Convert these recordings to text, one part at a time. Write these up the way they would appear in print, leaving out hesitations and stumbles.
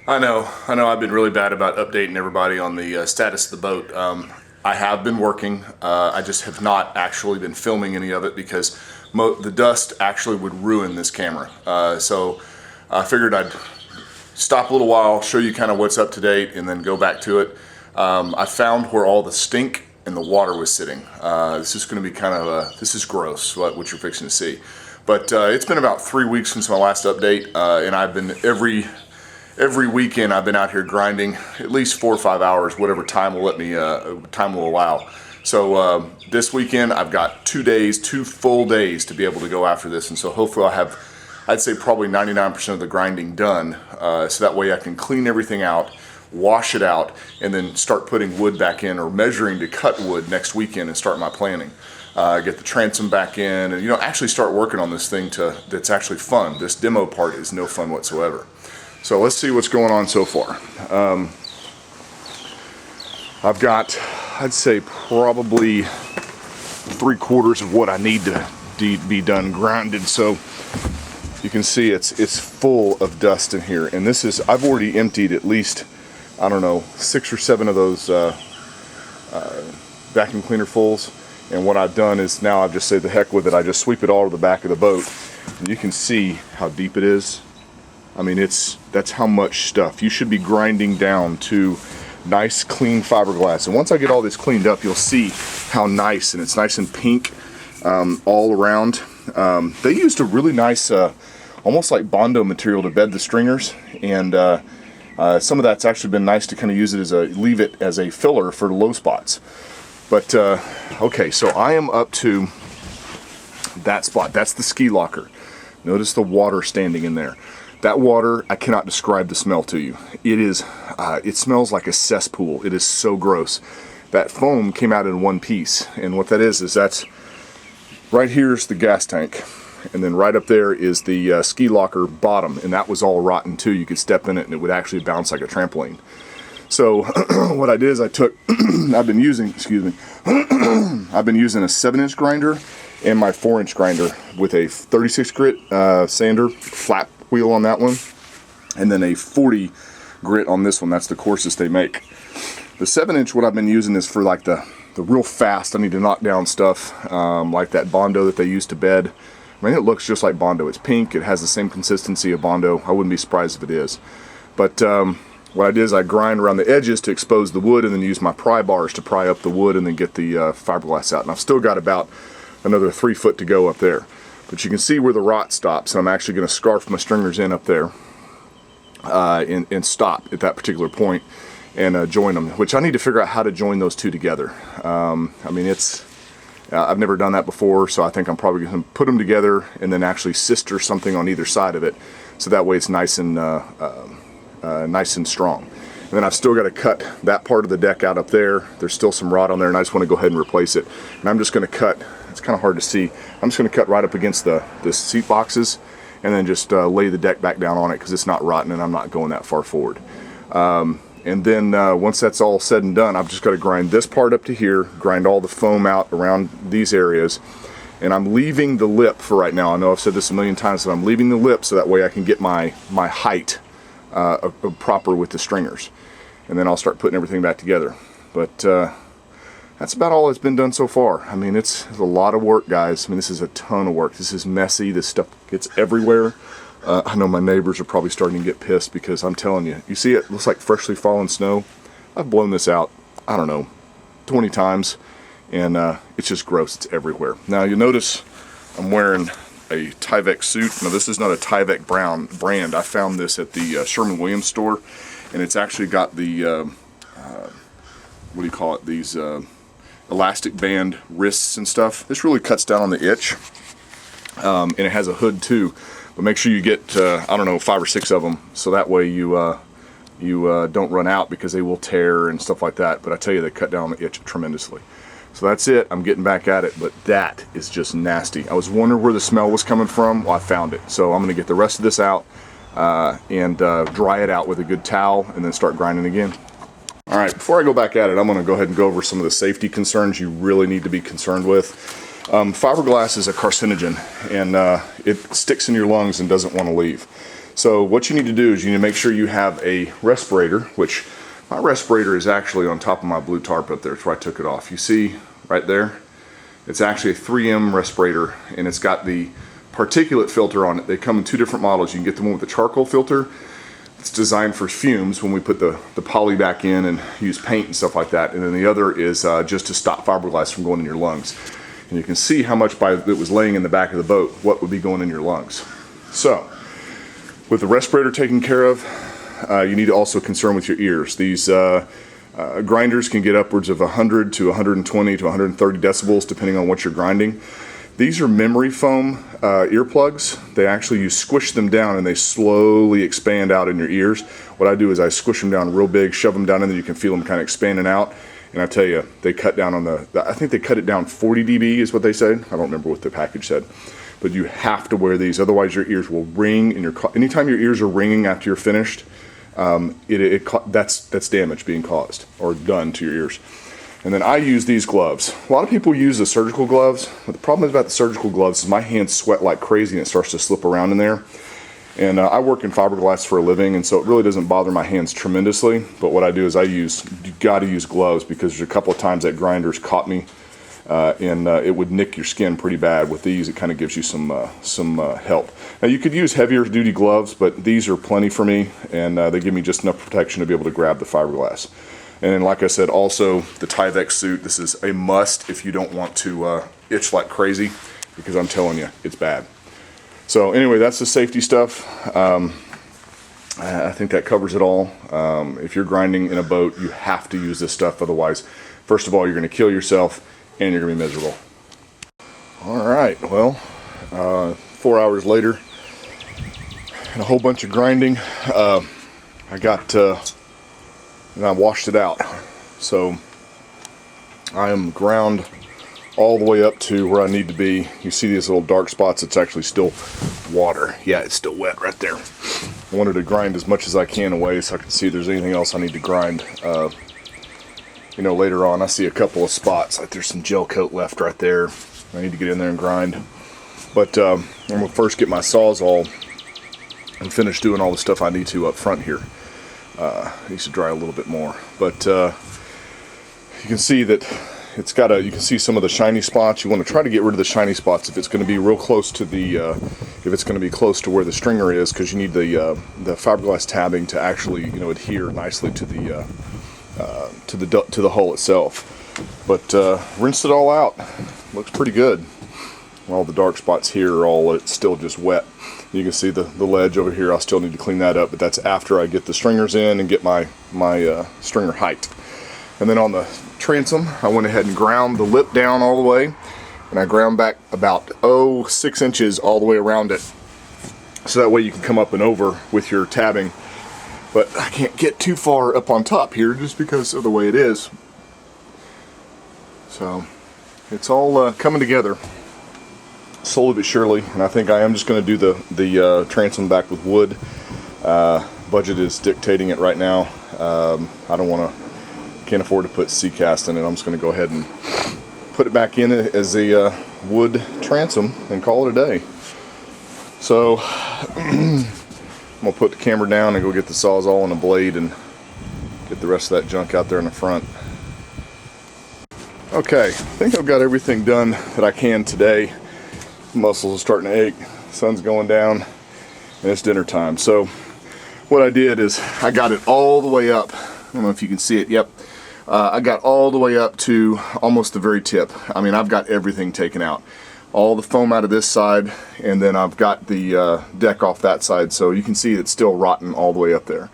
I know I've been really bad about updating everybody on the status of the boat. I have been working, I just have not actually been filming any of it because the dust actually would ruin this camera. So I figured I'd stop a little while, show you kind of what's up to date, and then go back to it. I found where all the stink and the water was sitting. This is going to be kind of this is gross, what you're fixing to see. But it's been about 3 weeks since my last update, and I've been every weekend I've been out here grinding at least 4 or 5 hours, whatever time will let me, time will allow. So this weekend I've got 2 days, 2 full days to be able to go after this, and so hopefully I'll have, I'd say probably 99% of the grinding done, so that way I can clean everything out, wash it out, and then start putting wood back in or measuring to cut wood next weekend and start my planning. Get the transom back in and actually start working on this thing that's actually fun. This demo part is no fun whatsoever. So let's see what's going on so far. I've got, I'd say probably 3/4 of what I need to be done grinded. So you can see it's full of dust in here. And this is, I've already emptied at least, I don't know, 6 or 7 of those vacuum cleaner fulls. And what I've done is now I've just said the heck with it. I just sweep it all to the back of the boat. And you can see how deep it is. I mean, that's how much stuff. You should be grinding down to nice clean fiberglass. And once I get all this cleaned up, you'll see how nice, and it's nice and pink all around. They used a really nice, almost like Bondo material to bed the stringers. And some of that's actually been nice to kind of use it as leave it as a filler for low spots. But, okay, so I am up to that spot. That's the ski locker. Notice the water standing in there. That water, I cannot describe the smell to you. It is, it smells like a cesspool. It is so gross. That foam came out in one piece. And what that is that's, right here's the gas tank. And then right up there is the ski locker bottom. And that was all rotten too. You could step in it and it would actually bounce like a trampoline. So what I did is I took, I've been using a 7-inch grinder and my 4-inch grinder with a 36 grit sander, flat wheel on that one, and then a 40 grit on this one. That's the coarsest they make. The 7-inch, what I've been using is for like the real fast, I need to knock down stuff, like that Bondo that they use to bed. I mean, it looks just like Bondo. It's pink, it has the same consistency of Bondo. I wouldn't be surprised if it is. But what I did is I grind around the edges to expose the wood and then use my pry bars to pry up the wood and then get the fiberglass out. And I've still got about another 3 foot to go up there. But you can see where the rot stops. And I'm actually going to scarf my stringers in up there and stop at that particular point and join them. Which I need to figure out how to join those two together. I mean, I've never done that before, so I think I'm probably going to put them together and then actually sister something on either side of it. So that way it's nice and strong. And then I've still got to cut that part of the deck out up there. There's still some rot on there, and I just want to go ahead and replace it. And I'm just going to cut, it's kind of hard to see, I'm just going to cut right up against the seat boxes and then just lay the deck back down on it because it's not rotten and I'm not going that far forward. And then once that's all said and done, I've just got to grind this part up to here, grind all the foam out around these areas. And I'm leaving the lip for right now. I know I've said this a million times, but I'm leaving the lip so that way I can get my height proper with the stringers, and then I'll start putting everything back together. But that's about all that's been done so far. I mean, it's a lot of work, guys. I mean, this is a ton of work. This is messy. This stuff gets everywhere. I know my neighbors are probably starting to get pissed because I'm telling you, you see it looks like freshly fallen snow. I've blown this out, I don't know, 20 times, and it's just gross. It's everywhere. Now you'll notice I'm wearing a Tyvek suit. Now this is not a Tyvek brand. I found this at the Sherwin-Williams store, and it's actually got the what do you call it? These elastic band wrists and stuff. This really cuts down on the itch, and it has a hood too. But make sure you get I don't know, 5 or 6 of them, so that way you don't run out because they will tear and stuff like that. But I tell you, they cut down on the itch tremendously. So that's it. I'm getting back at it, but that is just nasty. I was wondering where the smell was coming from. Well, I found it. So I'm going to get the rest of this out and dry it out with a good towel and then start grinding again. All right, before I go back at it, I'm going to go ahead and go over some of the safety concerns you really need to be concerned with. Fiberglass is a carcinogen, and it sticks in your lungs and doesn't want to leave. So what you need to do is you need to make sure you have a respirator, which my respirator is actually on top of my blue tarp up there. That's where I took it off. You see right there? It's actually a 3M respirator, and it's got the particulate filter on it. They come in two different models. You can get the one with the charcoal filter. It's designed for fumes when we put the poly back in and use paint and stuff like that. And then the other is just to stop fiberglass from going in your lungs. And you can see how much it was laying in the back of the boat, what would be going in your lungs. So, with the respirator taken care of, you need to also concern with your ears. These grinders can get upwards of 100 to 120 to 130 decibels depending on what you're grinding. These are memory foam earplugs. They actually, you squish them down and they slowly expand out in your ears. What I do is I squish them down real big, shove them down in there, you can feel them kind of expanding out. And I tell you, they cut down on I think they cut it down 40 dB is what they said. I don't remember what the package said. But you have to wear these, otherwise your ears will ring. Anytime your ears are ringing after you're finished, that's damage being caused or done to your ears. And then I use these gloves. A lot of people use the surgical gloves, but the problem about the surgical gloves is my hands sweat like crazy and it starts to slip around in there. And I work in fiberglass for a living, and so it really doesn't bother my hands tremendously. But what I do is you got to use gloves, because there's a couple of times that grinder's caught me and it would nick your skin pretty bad. With these, it kind of gives you some help. Now you could use heavier duty gloves, but these are plenty for me, and they give me just enough protection to be able to grab the fiberglass. And then, like I said, also the Tyvek suit. This is a must if you don't want to itch like crazy, because I'm telling you, it's bad. So anyway, that's the safety stuff. I think that covers it all. If you're grinding in a boat, you have to use this stuff. Otherwise, first of all, you're going to kill yourself and you're going to be miserable. All right, well, 4 hours later, and a whole bunch of grinding. And I washed it out. So I am ground all the way up to where I need to be. You see these little dark spots? It's actually still water. Yeah, it's still wet right there. I wanted to grind as much as I can away so I can see if there's anything else I need to grind. Later on, I see a couple of spots, like there's some gel coat left right there. I need to get in there and grind. But I'm gonna first get my Sawzall and finish doing all the stuff I need to up front here. It needs to dry a little bit more, but you can see that it's got you can see some of the shiny spots. You want to try to get rid of the shiny spots if it's going to be real close to if it's going to be close to where the stringer is, because you need the fiberglass tabbing to actually adhere nicely to the hull itself. But rinsed it all out. Looks pretty good. All the dark spots here are it's still just wet. You can see the ledge over here. I still need to clean that up, but that's after I get the stringers in and get my stringer height. And then on the transom, I went ahead and ground the lip down all the way, and I ground back about 6 inches all the way around it, so that way you can come up and over with your tabbing. But I can't get too far up on top here just because of the way it is. So it's all coming together slowly but surely, and I think I am just going to do the transom back with wood. Budget is dictating it right now. Can't afford to put C-cast in it. I'm just going to go ahead and put it back in as a wood transom and call it a day. So I'm going to put the camera down and go get the Sawzall and a blade and get the rest of that junk out there in the front. Okay, I think I've got everything done that I can today. Muscles are starting to ache, sun's going down, and it's dinner time. So what I did is I got it all the way up. I don't know if you can see it. Yep. I got all the way up to almost the very tip. I mean, I've got everything taken out. All the foam out of this side, and then I've got the deck off that side, so you can see it's still rotten all the way up there.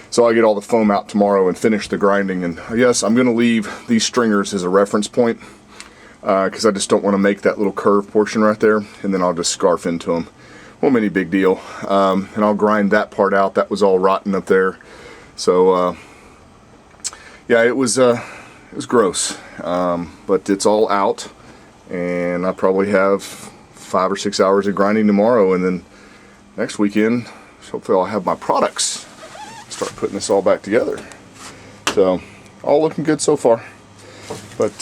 So I get all the foam out tomorrow and finish the grinding. And yes, I'm going to leave these stringers as a reference point, because I just don't want to make that little curve portion right there, and then I'll just scarf into them. Won't be any big deal. And I'll grind that part out. That was all rotten up there. So yeah, it was gross, but it's all out, and I probably have 5 or 6 hours of grinding tomorrow, and then next weekend hopefully I'll have my products, start putting this all back together. So all looking good so far. But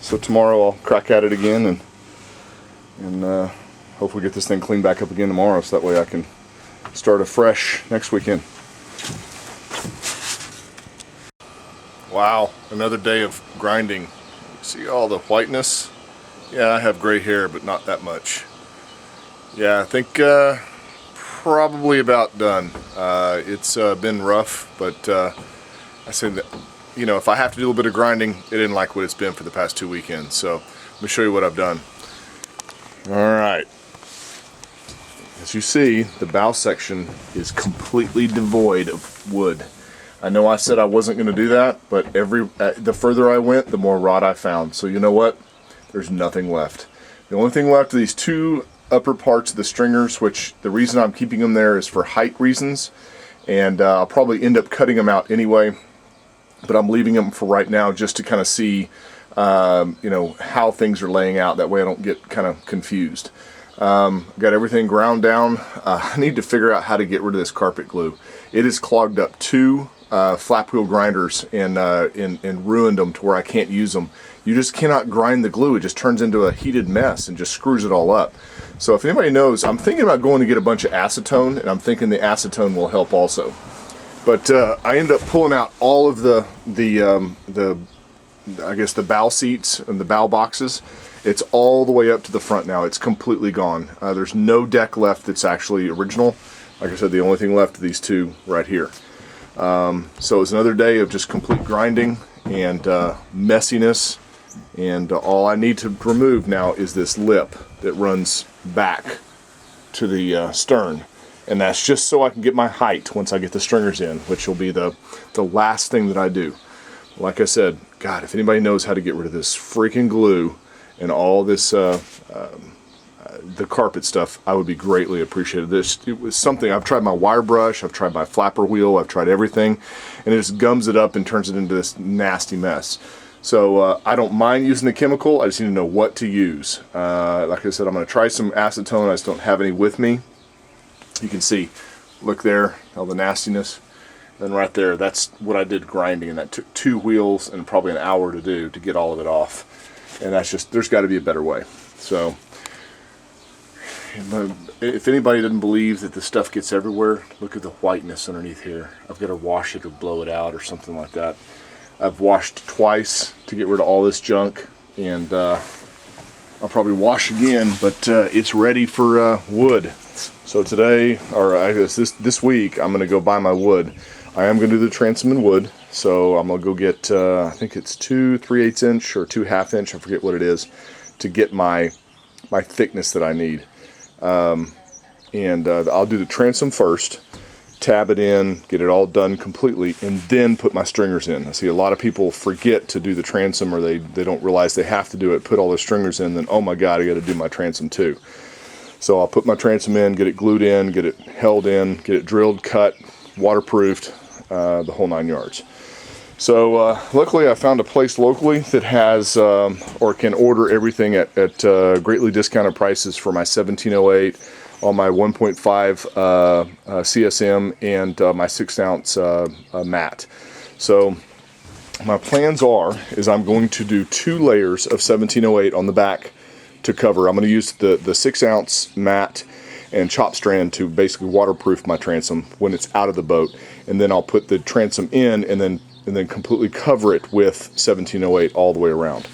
so tomorrow I'll crack at it again and hopefully get this thing cleaned back up again tomorrow, so that way I can start afresh next weekend. Wow, another day of grinding. See all the whiteness? Yeah, I have gray hair, but not that much. Yeah, I think probably about done. It's been rough, but I said that, you know, if I have to do a little bit of grinding, it isn't like what it's been for the past 2 weekends. So let me show you what I've done. Alright. As you see, the bow section is completely devoid of wood. I know I said I wasn't going to do that, but the further I went, the more rod I found. So you know what? There's nothing left. The only thing left are these 2 upper parts of the stringers, which the reason I'm keeping them there is for height reasons. And I'll probably end up cutting them out anyway, but I'm leaving them for right now just to kind of see you know, how things are laying out. That way I don't get kind of confused. Got everything ground down. I need to figure out how to get rid of this carpet glue. It has clogged up 2 flap wheel grinders and ruined them to where I can't use them. You just cannot grind the glue. It just turns into a heated mess and just screws it all up. So if anybody knows, I'm thinking about going to get a bunch of acetone, and I'm thinking the acetone will help also. But I ended up pulling out all of the I guess the bow seats and the bow boxes. It's all the way up to the front now. It's completely gone. There's no deck left that's actually original. Like I said, the only thing left are these 2 right here. So it's another day of just complete grinding and messiness, and all I need to remove now is this lip that runs back to the stern, and that's just so I can get my height once I get the stringers in, which will be the last thing that I do. Like I said, God, if anybody knows how to get rid of this freaking glue and all this the carpet stuff, I would be greatly appreciated. It was something, I've tried my wire brush, I've tried my flapper wheel, I've tried everything, and it just gums it up and turns it into this nasty mess. So I don't mind using the chemical, I just need to know what to use. Like I said, I'm going to try some acetone. I just don't have any with me. You can see, look there, all the nastiness. Then right there, that's what I did grinding, and that took 2 wheels and probably an hour to do to get all of it off. And that's just, there's got to be a better way. So if anybody doesn't believe that the stuff gets everywhere, look at the whiteness underneath here. I've got to wash it or blow it out or something like that. I've washed twice to get rid of all this junk, and I'll probably wash again, but it's ready for wood. So today, or I guess this week, I'm going to go buy my wood. I am going to do the transom in wood, so I'm going to go get, I think it's 2 3/8 inch or 2 1/2 inch, I forget what it is, to get my thickness that I need. I'll do the transom first, tab it in, get it all done completely, and then put my stringers in. I see a lot of people forget to do the transom, or they don't realize they have to do it, put all the stringers in, then oh my god, I got to do my transom too. So I'll put my transom in, get it glued in, get it held in, get it drilled, cut, waterproofed, the whole 9 yards. So luckily I found a place locally that has or can order everything at greatly discounted prices for my 1708, all my 1.5 CSM, and my 6 ounce mat. So my plans is I'm going to do 2 layers of 1708 on the back to cover. I'm going to use the 6 ounce mat and chop strand to basically waterproof my transom when it's out of the boat, and then I'll put the transom in and then completely cover it with 1708 all the way around.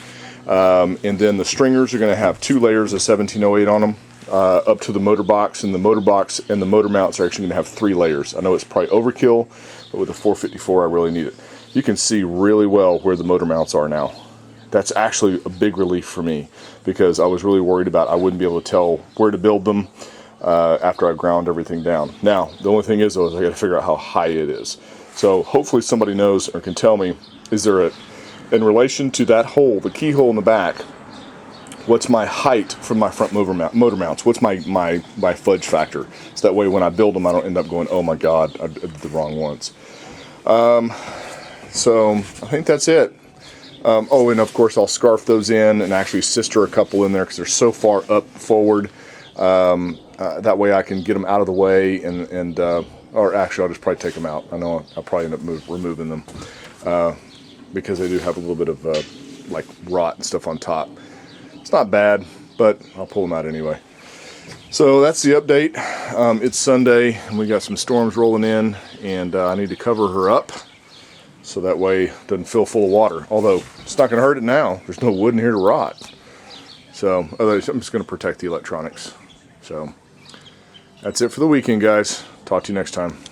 And then the stringers are going to have 2 layers of 1708 on them up to the motor box, and the motor box and the motor mounts are actually going to have 3 layers. I know it's probably overkill, but with the 454 I really need it. You can see really well where the motor mounts are now. That's actually a big relief for me, because I was really worried about I wouldn't be able to tell where to build them after I ground everything down. Now, the only thing is, though, is I got to figure out how high it is. So hopefully somebody knows or can tell me, is there in relation to that hole, the keyhole in the back, what's my height from my front motor mounts? What's my fudge factor? So that way when I build them, I don't end up going, oh my god, I did the wrong ones. So I think that's it. Oh, and of course I'll scarf those in and actually sister a couple in there because they're so far up forward. That way I can get them out of the way, and or actually I'll just probably take them out. I know I'll probably end up removing them because they do have a little bit of like rot and stuff on top. It's not bad, but I'll pull them out anyway. So that's the update. It's Sunday and we got some storms rolling in, and I need to cover her up so that way it doesn't fill full of water. Although it's not going to hurt it now. There's no wood in here to rot. So otherwise, I'm just going to protect the electronics. So that's it for the weekend, guys. Talk to you next time.